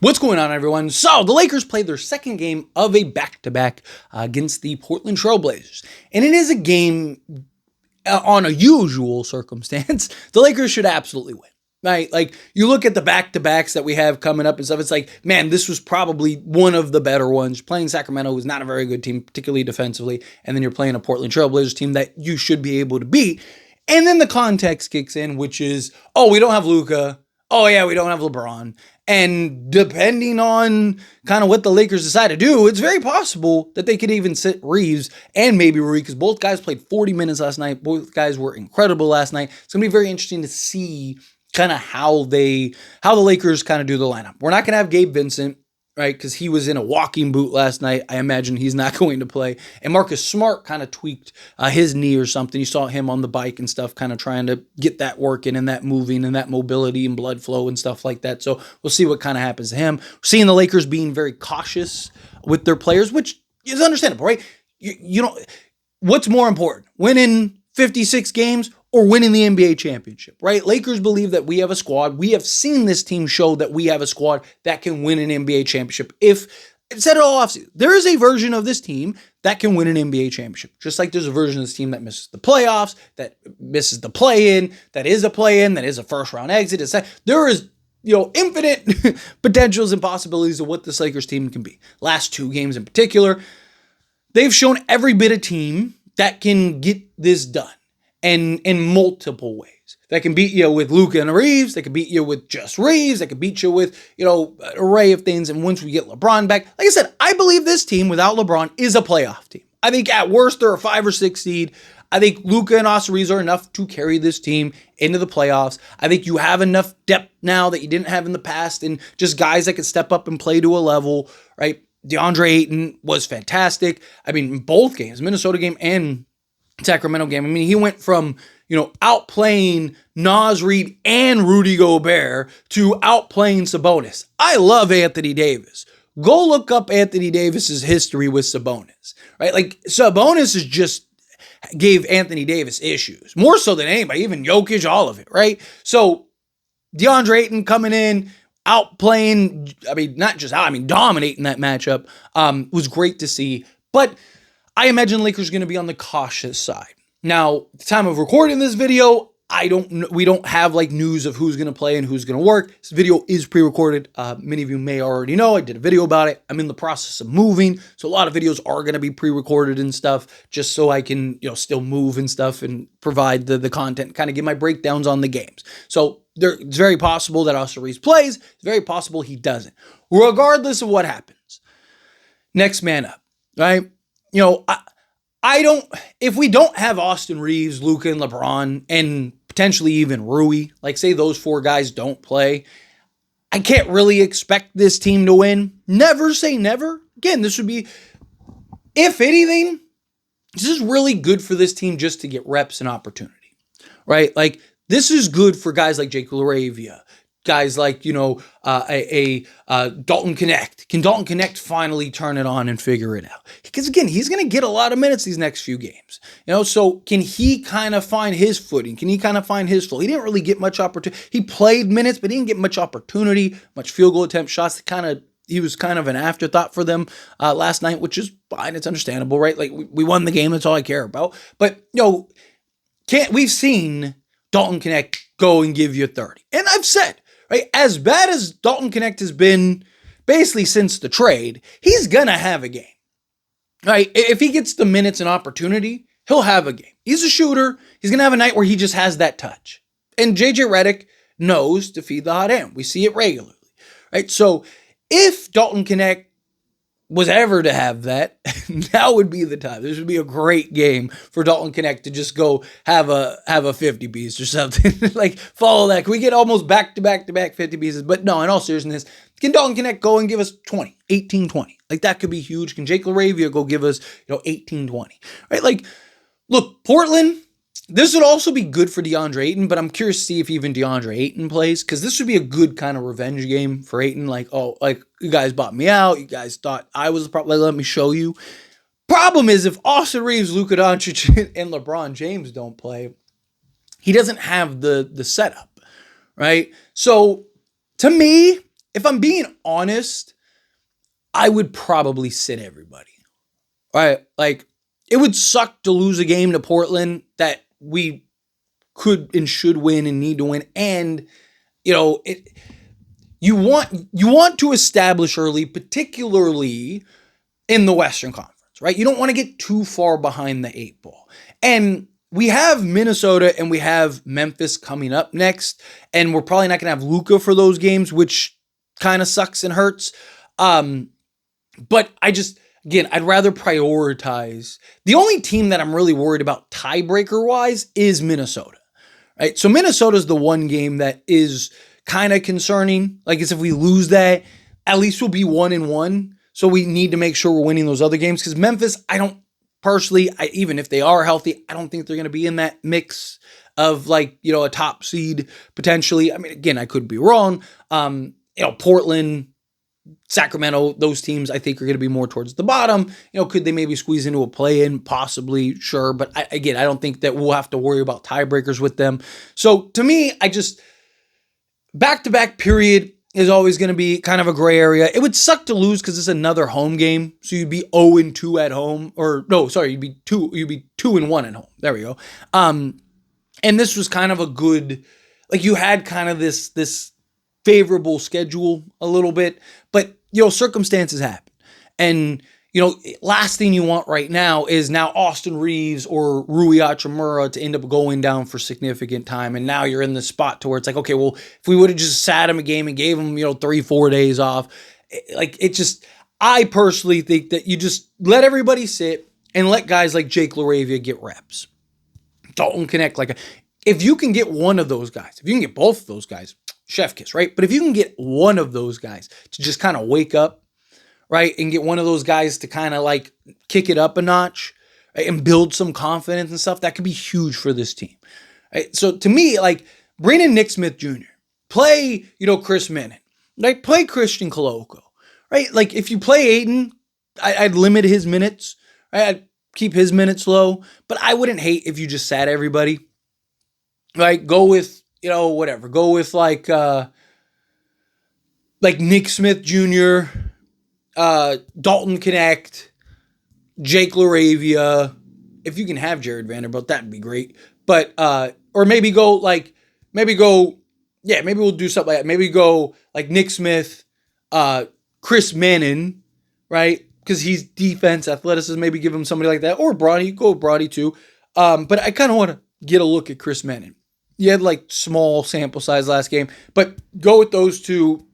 What's going on, everyone? So, the Lakers played their second game of a back-to-back against the Portland Trailblazers. And it is a game on a usual circumstance. The Lakers should absolutely win, right? Like, you look at the back-to-backs that we have coming up and stuff, it's like, man, this was probably one of the better ones. Playing Sacramento, who's not a very good team, particularly defensively, and then you're playing a Portland Trailblazers team that you should be able to beat. And then the context kicks in, which is, oh, we don't have Luka. Oh, yeah, we don't have LeBron. And depending on kind of what the Lakers decide to do, it's very possible that they could even sit Reeves and maybe Rui, because both guys played 40 minutes last night. Both guys were incredible last night. It's going to be very interesting to see kind of how the Lakers kind of do the lineup. We're not going to have Gabe Vincent, right, because he was in a walking boot last night. I imagine he's not going to play. And Marcus Smart kind of tweaked his knee or something. You saw him on the bike and stuff, kind of trying to get that working and that moving and that mobility and blood flow and stuff like that. So we'll see what kind of happens to him. We're seeing the Lakers being very cautious with their players, which is understandable, right? You know, what's more important, winning 56 games or winning the NBA championship, right? Lakers believe that we have a squad. We have seen this team show that we have a squad that can win an NBA championship. If said it all off, there is a version of this team that can win an NBA championship. Just like there's a version of this team that misses the playoffs, that misses the play-in, that is a play-in, that is a first-round exit. There is, infinite potentials and possibilities of what this Lakers team can be. Last two games in particular, they've shown every bit of team that can get this done. And in multiple ways. That can beat you with Luka and Reeves. They can beat you with just Reeves. They can beat you with, an array of things. And once we get LeBron back, like I said, I believe this team without LeBron is a playoff team. I think at worst they're a 5 or 6 seed. I think Luka and Austin Reeves are enough to carry this team into the playoffs. I think you have enough depth now that you didn't have in the past, and just guys that can step up and play to a level, right? DeAndre Ayton was fantastic. I mean, both games, Minnesota game and Sacramento game. I mean, he went from, outplaying Naz Reid and Rudy Gobert to outplaying Sabonis. I love Anthony Davis. Go look up Anthony Davis's history with Sabonis, right? Like, Sabonis is just gave Anthony Davis issues, more so than anybody, even Jokic, all of it, right? So DeAndre Ayton coming in, dominating that matchup, was great to see. But I imagine Lakers are going to be on the cautious side. Now, at the time of recording this video, we don't have news of who's going to play and who's going to work. This video is pre-recorded. Many of you may already know. I did a video about it. I'm in the process of moving, so a lot of videos are going to be pre-recorded and stuff, just so I can, still move and stuff and provide the content, kind of give my breakdowns on the games. So it's very possible that Austin Reeves plays. It's very possible he doesn't. Regardless of what happens, next man up, right? If we don't have Austin Reeves, Luka, and LeBron, and potentially even Rui, say those 4 guys don't play, I can't really expect this team to win. Never say never. Again, this would be, if anything, this is really good for this team just to get reps and opportunity, right? This is good for guys like Jake LaRavia, guys like, Dalton Connect. Can Dalton Connect finally turn it on and figure it out? Because again, he's going to get a lot of minutes these next few games. So can he kind of find his footing? Can he kind of find his flow? He didn't really get much opportunity. He played minutes, but he didn't get much opportunity, much field goal attempt shots. He was kind of an afterthought for them last night, which is fine. It's understandable, right? We won the game. That's all I care about. But, we've seen Dalton Connect go and give you 30. And I've said, right, as bad as Dalton Connect has been basically since the trade, he's going to have a game, right? If he gets the minutes and opportunity, he'll have a game. He's a shooter. He's going to have a night where he just has that touch. And JJ Redick knows to feed the hot hand. We see it regularly, right? So if Dalton Connect was ever to have that, now would be the time. This would be a great game for Dalton Connect to just go have a 50 piece or something. Follow that. Can we get almost back-to-back 50 pieces? But no, in all seriousness, can Dalton Connect go and give us 18-20? That could be huge. Can Jake LaRavia go give us, 18-20? Right? Look, Portland, this would also be good for DeAndre Ayton, but I'm curious to see if even DeAndre Ayton plays, because this would be a good kind of revenge game for Ayton. You guys bought me out. You guys thought I was the problem. Let me show you. Problem is, if Austin Reeves, Luka Doncic, and LeBron James don't play, he doesn't have the setup, right? So, to me, if I'm being honest, I would probably sit everybody. Right? Like, it would suck to lose a game to Portland that we could and should win and need to win. And, you want to establish early, particularly in the Western Conference, right? You don't want to get too far behind the 8 ball. And we have Minnesota and we have Memphis coming up next, and we're probably not going to have Luka for those games, which kind of sucks and hurts. But again, I'd rather prioritize. The only team that I'm really worried about tiebreaker-wise is Minnesota, right? So Minnesota's the one game that is kind of concerning. Like, if we lose that, at least we'll be 1-1. So we need to make sure we're winning those other games, because Memphis, even if they are healthy, I don't think they're going to be in that mix of a top seed potentially. I mean, again, I could be wrong. Portland, Sacramento, those teams I think are going to be more towards the bottom. Could they maybe squeeze into a play-in? Possibly, sure. But I don't think that we'll have to worry about tiebreakers with them. So to me, back-to-back period is always going to be kind of a gray area. It would suck to lose because it's another home game. So you'd be 0-2 at home. You'd be 2-1 at home. There we go. And this was kind of a good, you had kind of this favorable schedule a little bit, but circumstances happen. And last thing you want right now is Austin Reeves or Rui Hachimura to end up going down for significant time. And now you're in the spot to where it's okay, well, if we would have just sat him a game and gave him, 3-4 days off, I personally think that you just let everybody sit and let guys like Jake LaRavia get reps. Dalton Connect, if you can get one of those guys, if you can get both of those guys, chef kiss, right? But if you can get one of those guys to just kind of wake up, right, and get one of those guys to kind of kick it up a notch, right, and build some confidence and stuff, that could be huge for this team. Right? So to me, bring in Nick Smith Jr., play, Chris Menon, right? Play Christian Koloko, right? If you play Aiden, I'd limit his minutes, right? I'd keep his minutes low, but I wouldn't hate if you just sat everybody, right? Go with, whatever. Go with Nick Smith Jr., Dalton Connect, Jake LaRavia. If you can have Jared Vanderbilt, that'd be great. But or maybe maybe we'll do something like that. Maybe go Nick Smith, Chris Menon, right? Because he's defense, athleticism. Maybe give him somebody like that, or Brody. Go Brody too. But I kind of want to get a look at Chris Menon. You had small sample size last game, but go with those two,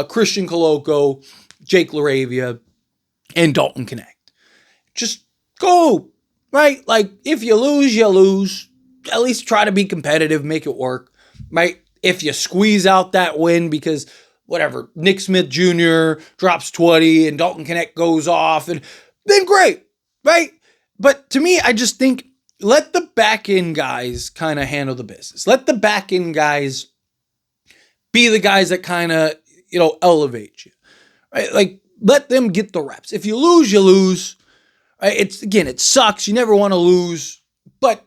Christian Koloko, Jake LaRavia, and Dalton Connect. Just go, right? If you lose, you lose. At least try to be competitive, make it work, right? If you squeeze out that win because, whatever, Nick Smith Jr. drops 20 and Dalton Connect goes off, and then great, right? But to me, I just think let the back end guys kind of handle the business. Let the back end guys be the guys that kind of, elevate you. Right? Let them get the reps. If you lose, you lose. Right? It sucks. You never want to lose. But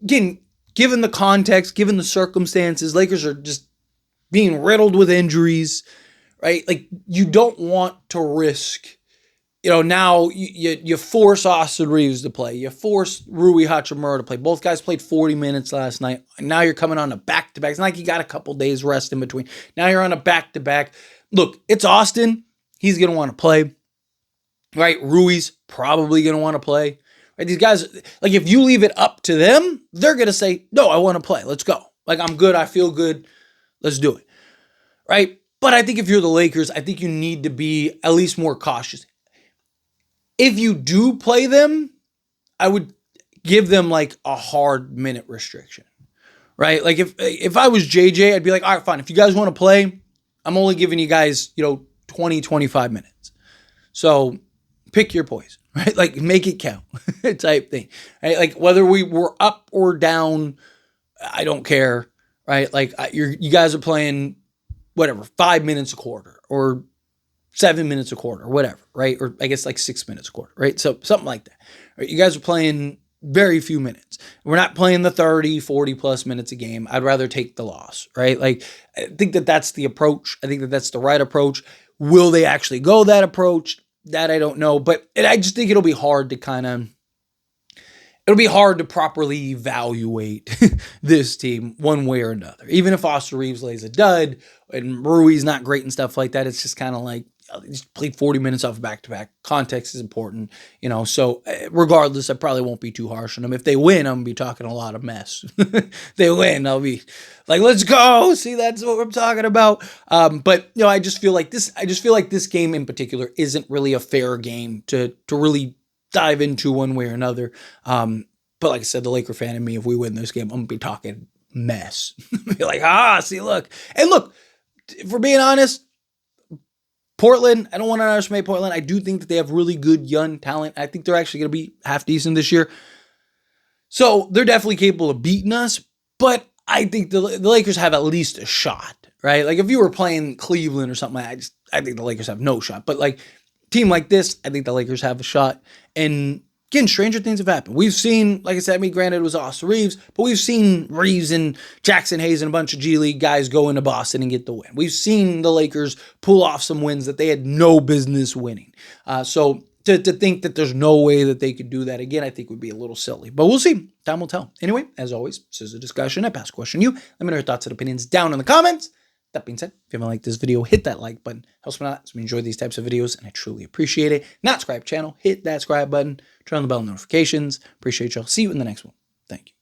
again, given the context, given the circumstances, Lakers are just being riddled with injuries, right? You don't want to risk, now you force Austin Reeves to play. You force Rui Hachimura to play. Both guys played 40 minutes last night. And now you're coming on a back-to-back. It's not like you got a couple days rest in between. Now you're on a back-to-back. Look, it's Austin. He's going to want to play, right? Rui's probably going to want to play. Right? These guys, if you leave it up to them, they're going to say, no, I want to play. Let's go. I'm good. I feel good. Let's do it. Right? But I think if you're the Lakers, I think you need to be at least more cautious. If you do play them, I would give them a hard minute restriction, right? If I was JJ, I'd be all right, fine. If you guys want to play, I'm only giving you guys, 20, 25 minutes. So pick your poison, right? Make it count type thing, right? Whether we were up or down, I don't care, right? You guys are playing whatever, 5 minutes a quarter or 7 minutes a quarter or whatever, right? Or I guess 6 minutes a quarter, right? So something like that. Right? You guys are playing very few minutes. We're not playing the 30, 40 plus minutes a game. I'd rather take the loss, right? Like, I think that that's the approach. I think that that's the right approach. Will they actually go that approach? That I don't know. But I just think it'll be hard to properly evaluate this team one way or another. Even if Austin Reeves lays a dud and Rui's not great and stuff like that, it's just kind of like, just played 40 minutes off back-to-back. Context is important, so regardless, I probably won't be too harsh on them. If they win, I'm going to be talking a lot of mess. If they win, I'll be like, let's go. See, that's what I'm talking about. But I just feel like this game in particular isn't really a fair game to really dive into one way or another. But like I said, the Laker fan in me, if we win this game, I'm going to be talking mess. Be like, see, look. And look, if we're being honest, Portland, I don't want to underestimate Portland. I do think that they have really good young talent. I think they're actually going to be half decent this year. So they're definitely capable of beating us, but I think the Lakers have at least a shot, right? Like if you were playing Cleveland or something, I think the Lakers have no shot. But like team like this, I think the Lakers have a shot. And again, stranger things have happened. We've seen, like I said, granted it was Austin Reeves, but we've seen Reeves and Jackson Hayes and a bunch of G League guys go into Boston and get the win. We've seen the Lakers pull off some wins that they had no business winning. So to think that there's no way that they could do that again, I think would be a little silly. But we'll see. Time will tell. Anyway, as always, this is a discussion. I pass a question to you. Let me know your thoughts and opinions down in the comments. That being said, if you haven't liked this video, hit that like button. Helps me out as we enjoy these types of videos, and I truly appreciate it. Not subscribe channel, hit that subscribe button, turn on the bell notifications. Appreciate y'all. See you in the next one. Thank you.